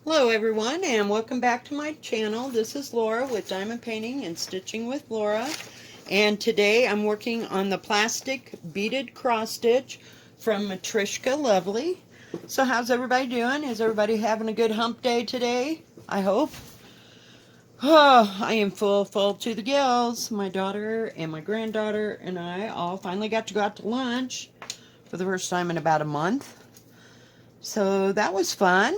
Hello everyone, and welcome back to my channel. This is Laura with Diamond Painting and Stitching with Laura, and today I'm working on the plastic beaded cross stitch from Matrishka Lovely. So how's everybody doing? Is everybody having a good hump day today? I hope. Oh, I am full to the gills. My daughter and my granddaughter and I all finally got to go out to lunch for the first time in about a month. So that was fun.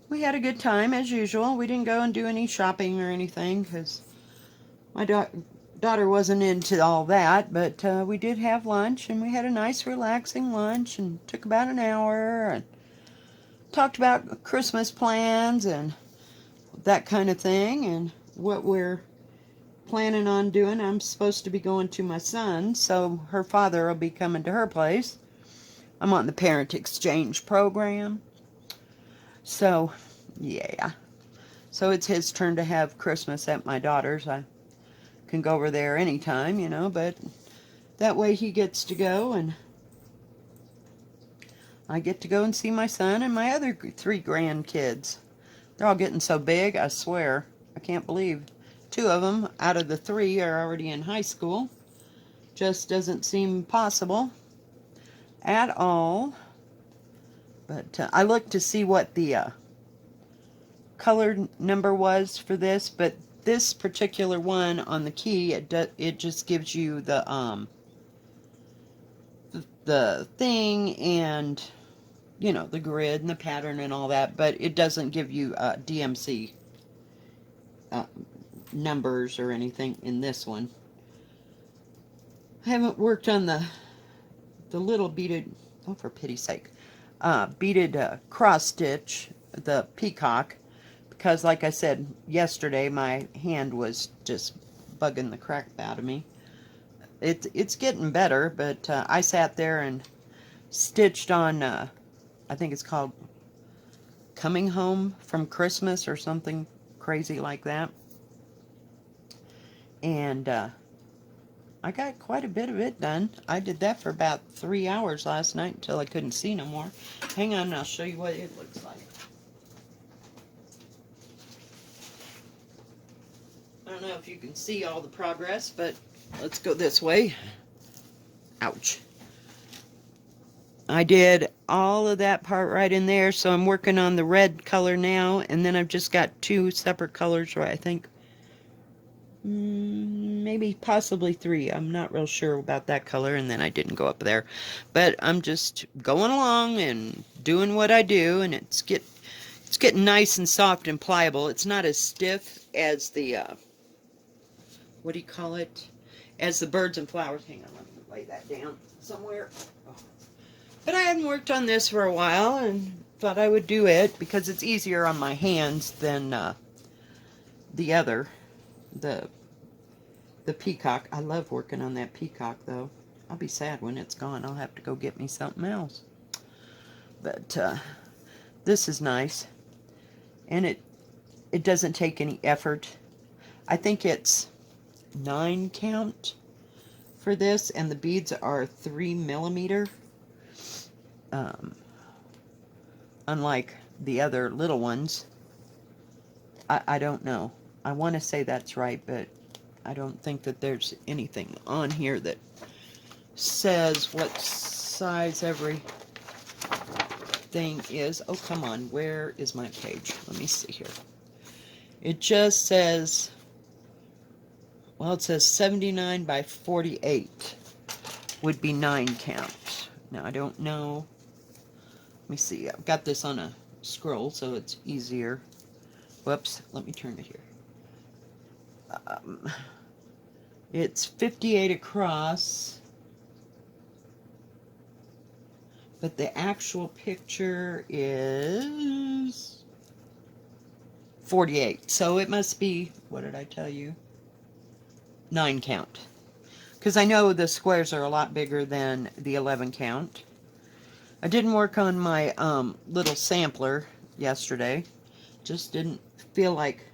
We had a good time as usual. We didn't go and do any shopping or anything because my daughter wasn't into all that, but we did have lunch, and we had a nice relaxing lunch and took about an hour and talked about Christmas plans and that kind of thing and what we're planning on doing. I'm supposed to be going to my son, so her father will be coming to her place. I'm on the parent exchange program. So, yeah. So it's his turn to have Christmas at my daughter's. I can go over there anytime, you know, but that way he gets to go and I get to go and see my son and my other three grandkids. They're all getting so big, I swear. I can't believe two of them out of the three are already in high school. Just doesn't seem possible at all. But I looked to see what the color number was for this, but this particular one on the key, it just gives you the thing and, you know, the grid and the pattern and all that, but it doesn't give you DMC numbers or anything in this one. I haven't worked on the little beaded, oh for pity's sake, beaded cross stitch, the peacock, because like I said yesterday, my hand was just bugging the crap out of me. It's getting better, but I sat there and stitched on, I think it's called Coming Home from Christmas or something crazy like that. And I got quite a bit of it done. I did that for about 3 hours last night until I couldn't see no more. Hang on and I'll show you what it looks like. I don't know if you can see all the progress, but let's go this way. Ouch. I did all of that part right in there, so I'm working on the red color now, and then I've just got two separate colors, right? I think maybe possibly three. I'm not real sure about that color, and then I didn't go up there. But I'm just going along and doing what I do, and it's getting nice and soft and pliable. It's not as stiff as the what do you call it? As the birds and flowers. Hang on, let me lay that down somewhere. Oh. But I hadn't worked on this for a while and thought I would do it because it's easier on my hands than the other, the peacock. I love working on that peacock though. I'll be sad when it's gone. I'll have to go get me something else. But this is nice. And it doesn't take any effort. I think it's 9 count for this, and the beads are 3 millimeter. Unlike the other little ones. I don't know. I want to say that's right, but I don't think that there's anything on here that says what size every thing is. Oh, come on. Where is my page? Let me see here. It just says, well, it says 79 by 48 would be 9 count. Now, I don't know. Let me see. I've got this on a scroll, so it's easier. Whoops. Let me turn it here. It's 58 across. But the actual picture is 48. So it must be, what did I tell you? 9 count. Because I know the squares are a lot bigger than the 11 count. I didn't work on my little sampler yesterday. Just didn't feel like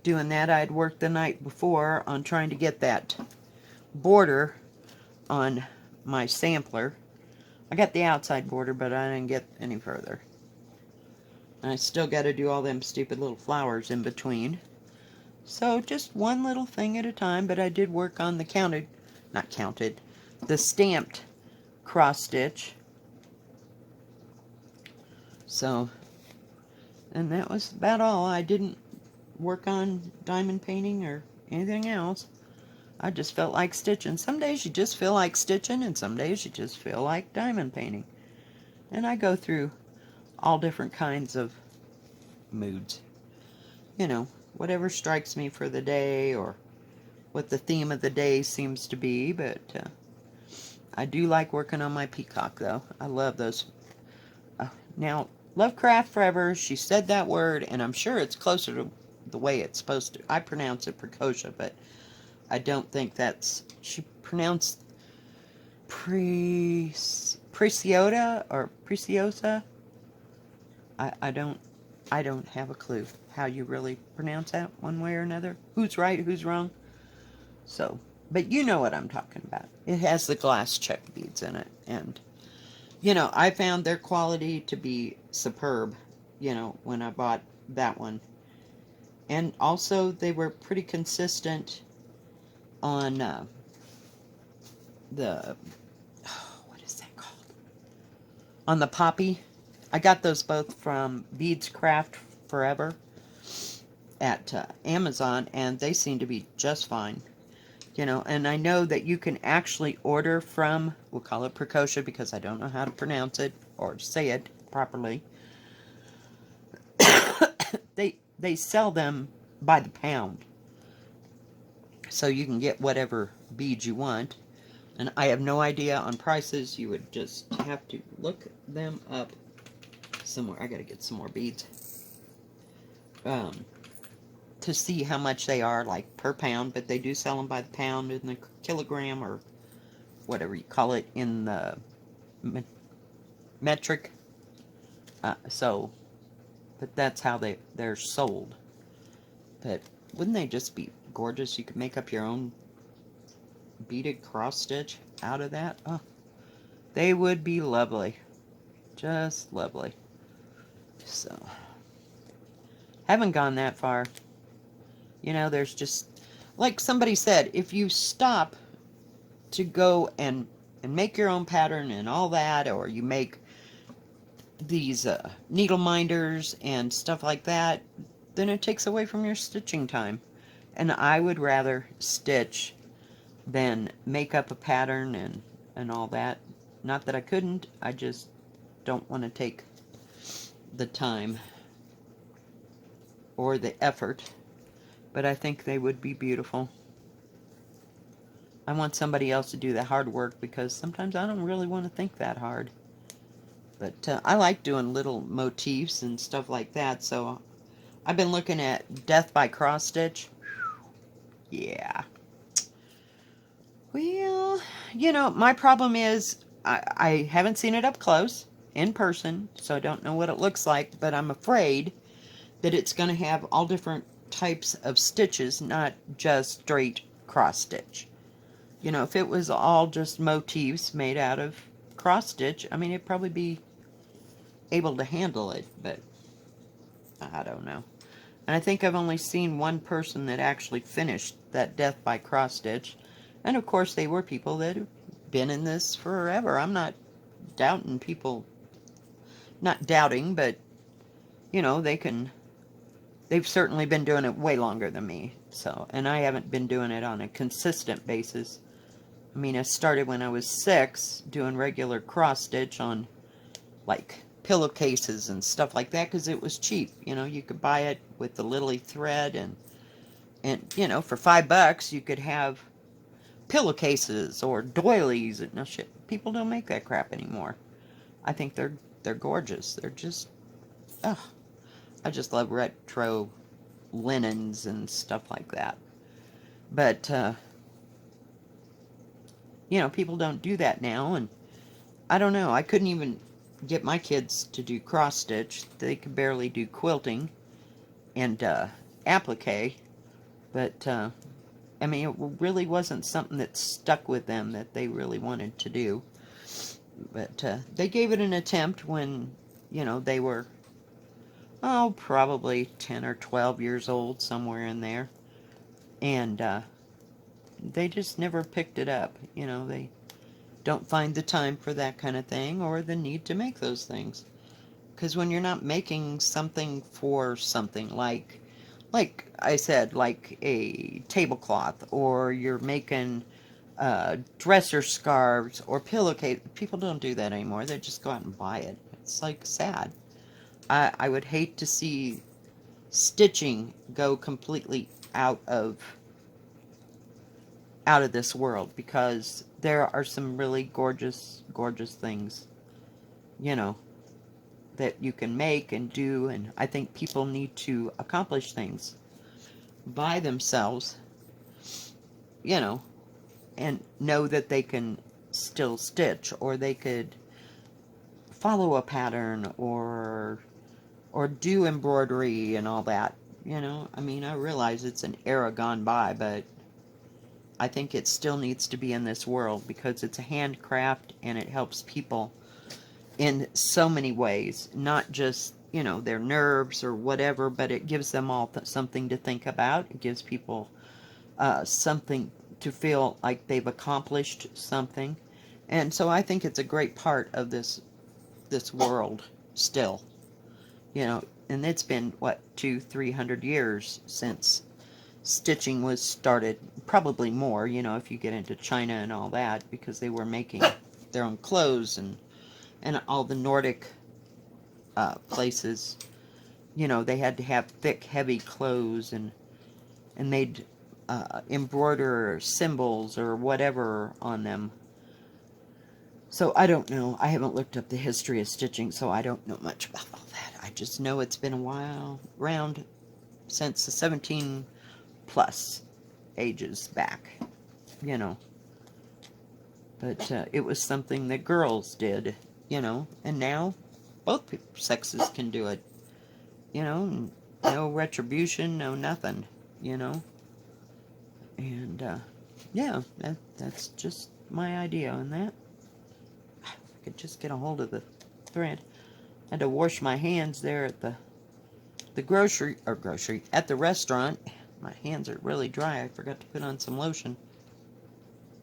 doing that. I had worked the night before on trying to get that border on my sampler. I got the outside border, but I didn't get any further. And I still got to do all them stupid little flowers in between. So just one little thing at a time, but I did work on the the stamped cross stitch. So, and that was about all. I didn't work on diamond painting or anything else. I just felt like stitching. Some days you just feel like stitching, and some days you just feel like diamond painting. And I go through all different kinds of moods. You know, whatever strikes me for the day, or what the theme of the day seems to be. But I do like working on my peacock, though. I love those. Now, Lovecraft Forever, she said that word, and I'm sure it's closer to the way it's supposed to. I pronounce it Preciosa, but I don't think that's... She pronounced Preciosa or Preciosa. I don't have a clue how you really pronounce that one way or another. Who's right, who's wrong. So, but you know what I'm talking about. It has the glass check beads in it, and you know, I found their quality to be superb, you know, when I bought that one. And also, they were pretty consistent on the, what is that called? On the poppy. I got those both from Beads Craft Forever at Amazon, and they seem to be just fine. You know, and I know that you can actually order from, we'll call it Preciosa because I don't know how to pronounce it or say it properly. They sell them by the pound. So you can get whatever beads you want. And I have no idea on prices. You would just have to look them up somewhere. I gotta get some more beads. To see how much they are, like per pound, but they do sell them by the pound and the kilogram, or whatever you call it, in the metric. But that's how they're sold. But wouldn't they just be gorgeous? You could make up your own beaded cross stitch out of that. Oh, they would be lovely. Just lovely. So, haven't gone that far. You know, there's just, like somebody said, if you stop to go and make your own pattern and all that, or you make these needle minders and stuff like that, then it takes away from your stitching time. And I would rather stitch than make up a pattern and all that. Not that I couldn't, I just don't want to take the time or the effort. But I think they would be beautiful. I want somebody else to do the hard work, because sometimes I don't really want to think that hard. But I like doing little motifs and stuff like that, so I've been looking at Death by Cross Stitch. Yeah. Well, you know, my problem is I haven't seen it up close, in person, so I don't know what it looks like, but I'm afraid that it's going to have all different types of stitches, not just straight cross stitch. You know, if it was all just motifs made out of cross stitch, I mean, it'd probably be able to handle it, but I don't know. And I think I've only seen one person that actually finished that Death by Cross Stitch, and of course they were people that have been in this forever. I'm not doubting people, not doubting, but you know, they've certainly been doing it way longer than me. So, and I haven't been doing it on a consistent basis. I mean, I started when I was 6 doing regular cross stitch on like pillowcases and stuff like that, because it was cheap. You know, you could buy it with the lily thread, and you know, for $5 you could have pillowcases or doilies. No shit, people don't make that crap anymore. I think they're gorgeous. They're just, ugh. I just love retro linens and stuff like that. But, you know, people don't do that now, and I don't know. I couldn't even get my kids to do cross stitch. They could barely do quilting and applique. But, I mean, it really wasn't something that stuck with them that they really wanted to do. But they gave it an attempt when, you know, they were oh, probably 10 or 12 years old, somewhere in there. And they just never picked it up. You know, they don't find the time for that kind of thing or the need to make those things. Because when you're not making something for something like I said, like a tablecloth, or you're making dresser scarves or pillowcase, people don't do that anymore. They just go out and buy it. It's like sad. I would hate to see stitching go completely out of this world, because there are some really gorgeous, gorgeous things, you know, that you can make and do, and I think people need to accomplish things by themselves, you know, and know that they can still stitch, or they could follow a pattern, or do embroidery and all that, you know. I mean, I realize it's an era gone by, but I think it still needs to be in this world, because it's a handcraft and it helps people in so many ways, not just, you know, their nerves or whatever, but it gives them all something to think about. It gives people something to feel like they've accomplished something. And so I think it's a great part of this world still, you know. And it's been, what, 200-300 years since stitching was started, probably more, you know, if you get into China and all that, because they were making their own clothes, and all the Nordic places, you know, they had to have thick, heavy clothes, and they'd embroider symbols or whatever on them. So I don't know. I haven't looked up the history of stitching, so I don't know much about all that. I just know it's been a while, around since the 17 plus ages back, you know. But it was something that girls did, you know, and now both sexes can do it, you know. No retribution, no nothing, you know. And yeah, that's just my idea on that. If I could just get a hold of the thread. I had to wash my hands there at the grocery at the restaurant. My hands are really dry. I forgot to put on some lotion.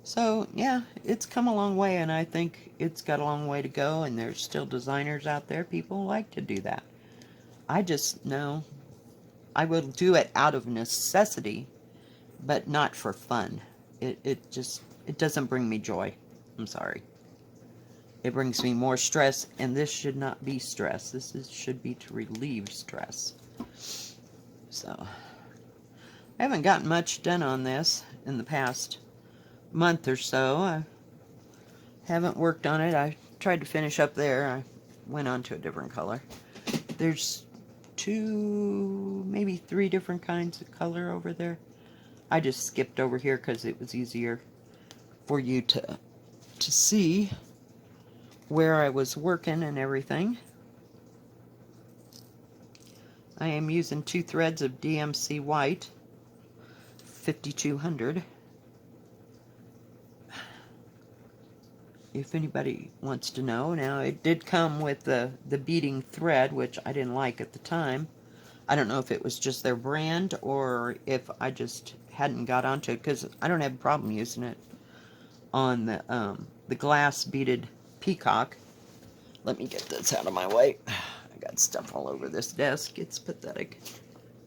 So yeah, it's come a long way, and I think it's got a long way to go, and there's still designers out there. People like to do that. I just know I will do it out of necessity, but not for fun. It just, it doesn't bring me joy. I'm sorry. It brings me more stress, and this should not be stress. Should be to relieve stress. So I haven't gotten much done on this in the past month or so. I haven't worked on it. I tried to finish up there. I went on to a different color. There's 2, maybe 3 different kinds of color over there. I just skipped over here because it was easier for you to see where I was working and everything. I am using 2 threads of DMC white, 5200. If anybody wants to know. Now, it did come with the beading thread, which I didn't like at the time. I don't know if it was just their brand, or if I just hadn't got onto it, because I don't have a problem using it on the glass beaded peacock. Let me get this out of my way. I got stuff all over this desk. It's pathetic.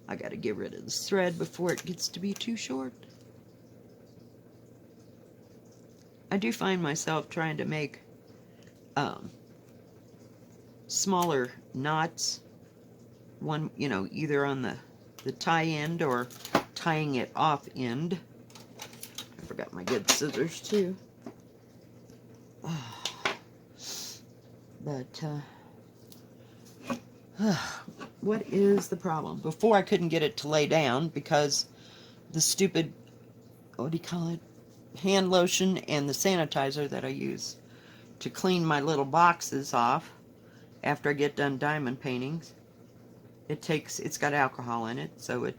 I gotta get rid of this thread before it gets to be too short. I do find myself trying to make smaller knots, one, you know, either on the tie end or tying it off end. I forgot my good scissors too. But what is the problem? Before, I couldn't get it to lay down because the stupid, what do you call it, hand lotion and the sanitizer that I use to clean my little boxes off after I get done diamond paintings. It's got alcohol in it, so it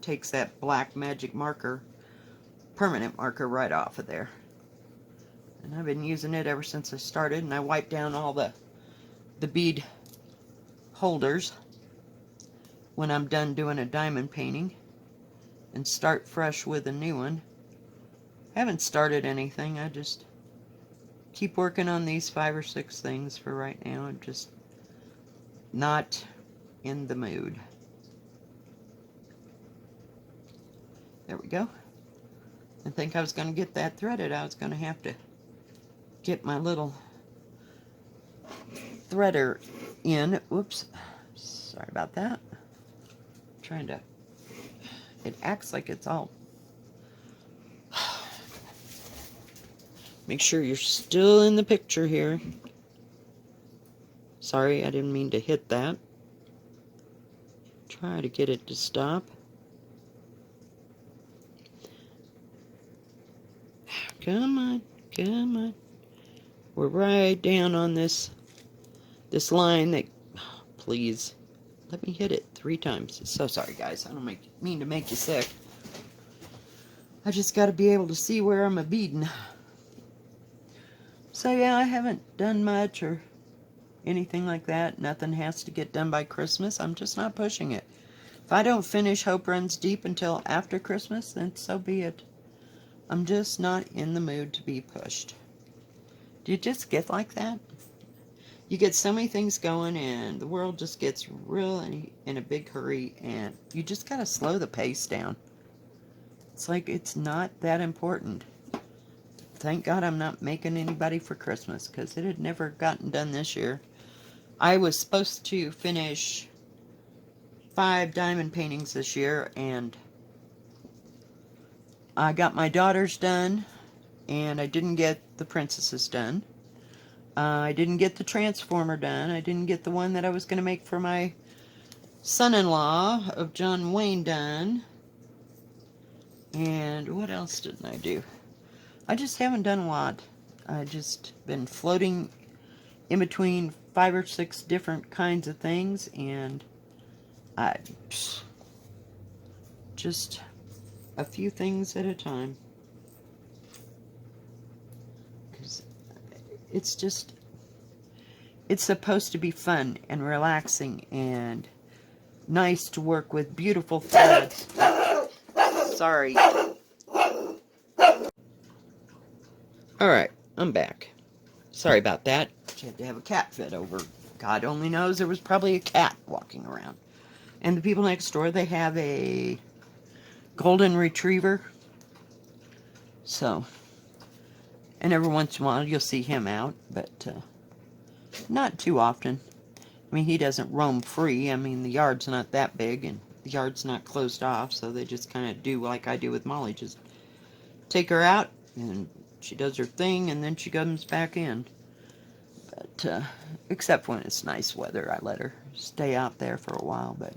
takes that black magic marker, permanent marker, right off of there. And I've been using it ever since I started, and I wiped down all the bead holders when I'm done doing a diamond painting and start fresh with a new one. I haven't started anything. I just keep working on these 5 or 6 things for right now. I'm just not in the mood. There we go. I think I was going to get that threaded. I was going to have to get my little threader in. Whoops. Sorry about that. I'm trying to... It acts like it's all... Make sure you're still in the picture here. Sorry, I didn't mean to hit that. Try to get it to stop. Come on, come on. We're right down on this line that... Oh, please, let me hit it 3 times. So sorry, guys. I don't mean to make you sick. I just got to be able to see where I'm a-beading. So yeah, I haven't done much or anything like that. Nothing has to get done by Christmas. I'm just not pushing it. If I don't finish Hope Runs Deep until after Christmas, then so be it. I'm just not in the mood to be pushed. Do you just get like that? You get so many things going and the world just gets really in a big hurry and you just gotta slow the pace down. It's like it's not that important. Thank God I'm not making anybody for Christmas because it had never gotten done this year. I was supposed to finish 5 diamond paintings this year and I got my daughters done and I didn't get the princesses done. I didn't get the transformer done. I didn't get the one that I was going to make for my son-in-law of John Wayne done. And what else didn't I do? I just haven't done a lot. I've just been floating in between 5 or 6 different kinds of things, and I just a few things at a time. Because it's supposed to be fun and relaxing and nice to work with beautiful threads. Sorry. Alright, I'm back. Sorry about that. She had to have a cat fed over. God only knows there was probably a cat walking around. And the people next door, they have a golden retriever. So, and every once in a while you'll see him out, but not too often. I mean, he doesn't roam free. I mean, the yard's not that big and the yard's not closed off, so they just kind of do like I do with Molly. Just take her out and she does her thing and then she comes back in. But except when it's nice weather, I let her stay out there for a while, but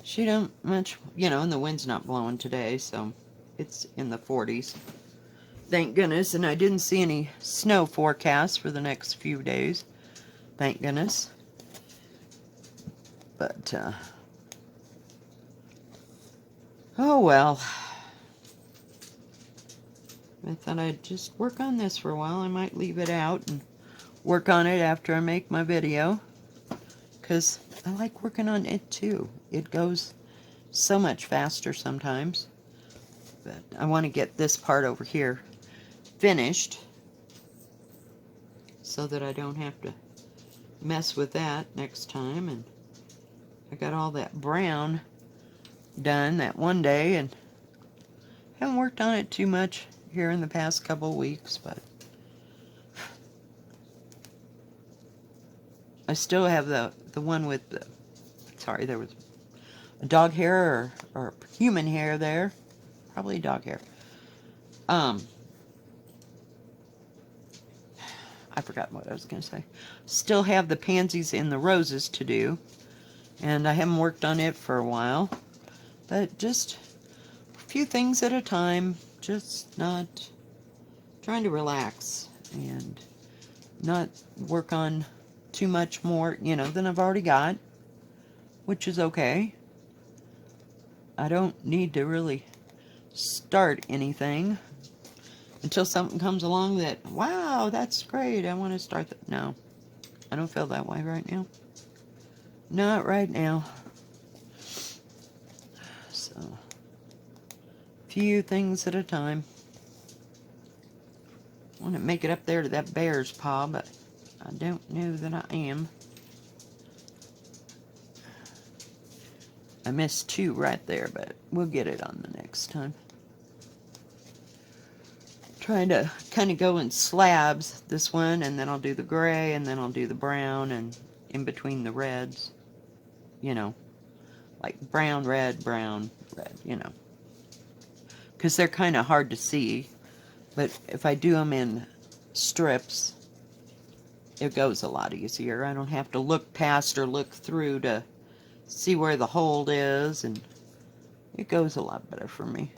she don't much, you know, and the wind's not blowing today, so it's in the 40s. Thank goodness, and I didn't see any snow forecast for the next few days. Thank goodness. But, oh well. I thought I'd just work on this for a while. I might leave it out and work on it after I make my video. Because I like working on it too. It goes so much faster sometimes. But I want to get this part over here finished so that I don't have to mess with that next time. And I got all that brown done that one day and haven't worked on it too much here in the past couple of weeks, but I still have the one with the, sorry, there was a dog hair or human hair there, probably dog hair. I forgot what I was going to say. Still have the pansies and the roses to do, and I haven't worked on it for a while, but just a few things at a time, just not trying to relax and not work on too much more, you know, than I've already got, which is okay. I don't need to really start anything until something comes along that, wow, that's great, I want to start that. No, I don't feel that way right now. Not right now. few things at a time. I want to make it up there to that bear's paw, but I don't know that I am. I missed 2 right there, but we'll get it on the next time. Trying to kind of go in slabs, this one, and then I'll do the gray, and then I'll do the brown, and in between the reds, you know, like brown, red, you know, because they're kind of hard to see, but if I do them in strips, it goes a lot easier. I don't have to look past or look through to see where the hold is, and it goes a lot better for me.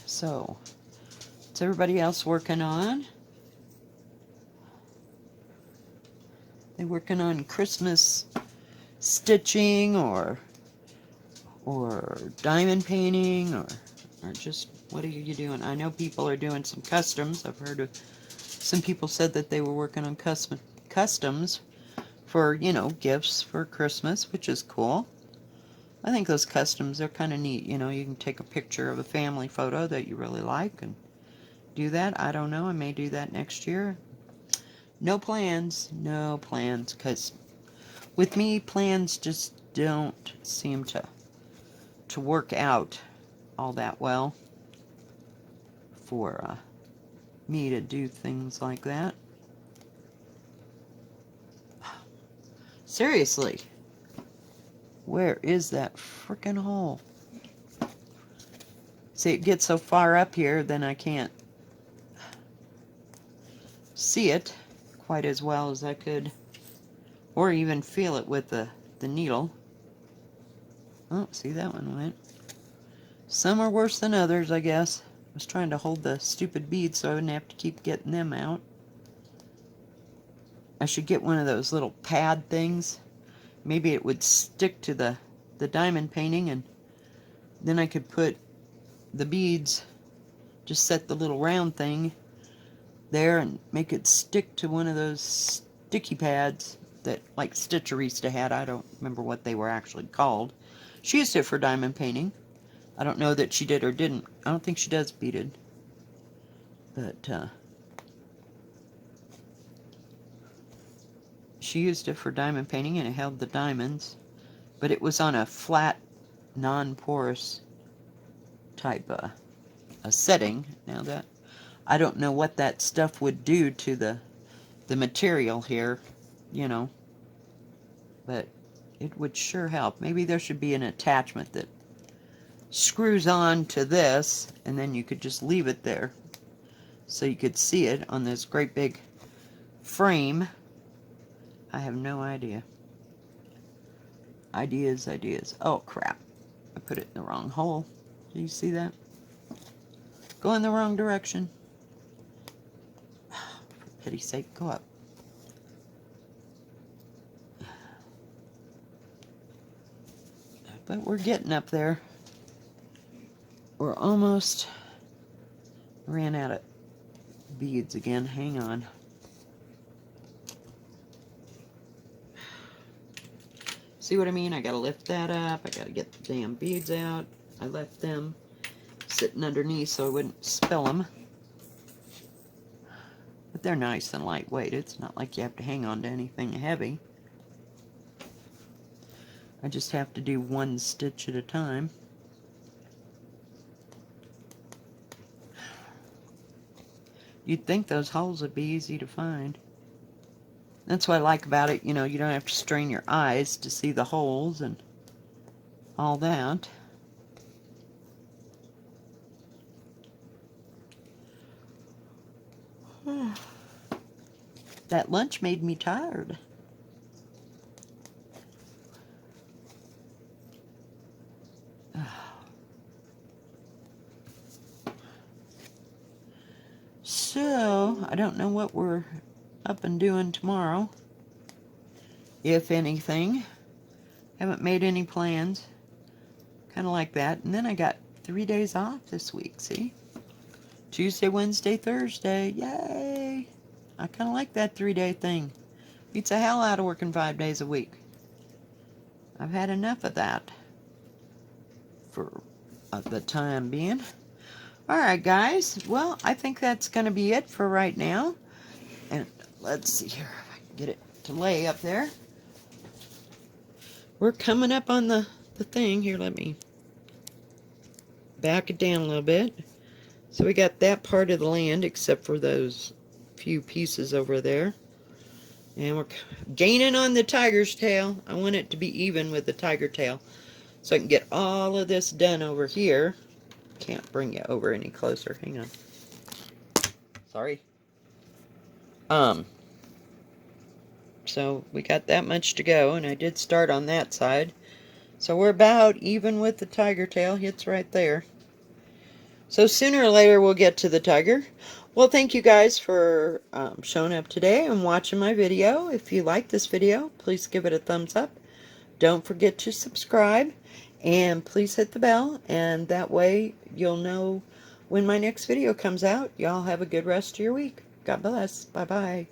So, what's everybody else working on? They working on Christmas stitching or diamond painting or just what are you doing? I know people are doing some customs. I've heard of some people said that they were working on customs for, you know, gifts for Christmas, which is cool. I think those customs are kind of neat. You know, you can take a picture of a family photo that you really like and do that. I don't know. I may do that next year. No plans, because with me, plans just don't seem to work out all that well for me to do things like that. Seriously, where is that frickin' hole? See, it gets so far up here, then I can't see it quite as well as I could, or even feel it with the needle. Oh, see, that one went. Some are worse than others, I guess. I was trying to hold the stupid beads so I wouldn't have to keep getting them out. I should get one of those little pad things. Maybe it would stick to the diamond painting, and then I could put the beads, just set the little round thing there and make it stick to one of those sticky pads that like Stitcherista had. I don't remember what they were actually called. She used it for diamond painting. I don't know that she did or didn't. I don't think she does beaded. But she used it for diamond painting, and it held the diamonds. But it was on a flat, non-porous type a setting. Now that I don't know what that stuff would do to the material here, you know. But it would sure help. Maybe there should be an attachment that screws on to this, and then you could just leave it there so you could see it on this great big frame. I have no idea. Ideas. Oh crap, I put it in the wrong hole. Do you see that? Go in the wrong direction. For pity's sake, go up. But we're getting up there. We're almost ran out of beads again. Hang on. See what I mean? I gotta lift that up. I gotta get the damn beads out. I left them sitting underneath so I wouldn't spill them. But they're nice and lightweight. It's not like you have to hang on to anything heavy. I just have to do one stitch at a time. You'd think those holes would be easy to find. That's what I like about it. You know, you don't have to strain your eyes to see the holes and all that. That lunch made me tired. So, I don't know what we're up and doing tomorrow, if anything. Haven't made any plans. Kind of like that. And then I got 3 days off this week, see? Tuesday, Wednesday, Thursday. Yay! I kind of like that 3-day thing. Beats the hell out of working 5 days a week. I've had enough of that for the time being. Alright guys, well, I think that's going to be it for right now. And let's see here if I can get it to lay up there. We're coming up on the thing. Here, let me back it down a little bit. So we got that part of the land except for those few pieces over there. And we're gaining on the tiger's tail. I want it to be even with the tiger tail, so I can get all of this done over here. Can't bring you over any closer. Hang on. Sorry. So we got that much to go, and I did start on that side. So we're about even with the tiger tail. It's right there. So sooner or later we'll get to the tiger. Well, thank you guys for showing up today and watching my video. If you like this video, please give it a thumbs up. Don't forget to subscribe, and please hit the bell, and that way you'll know when my next video comes out. Y'all have a good rest of your week. God bless. Bye-bye.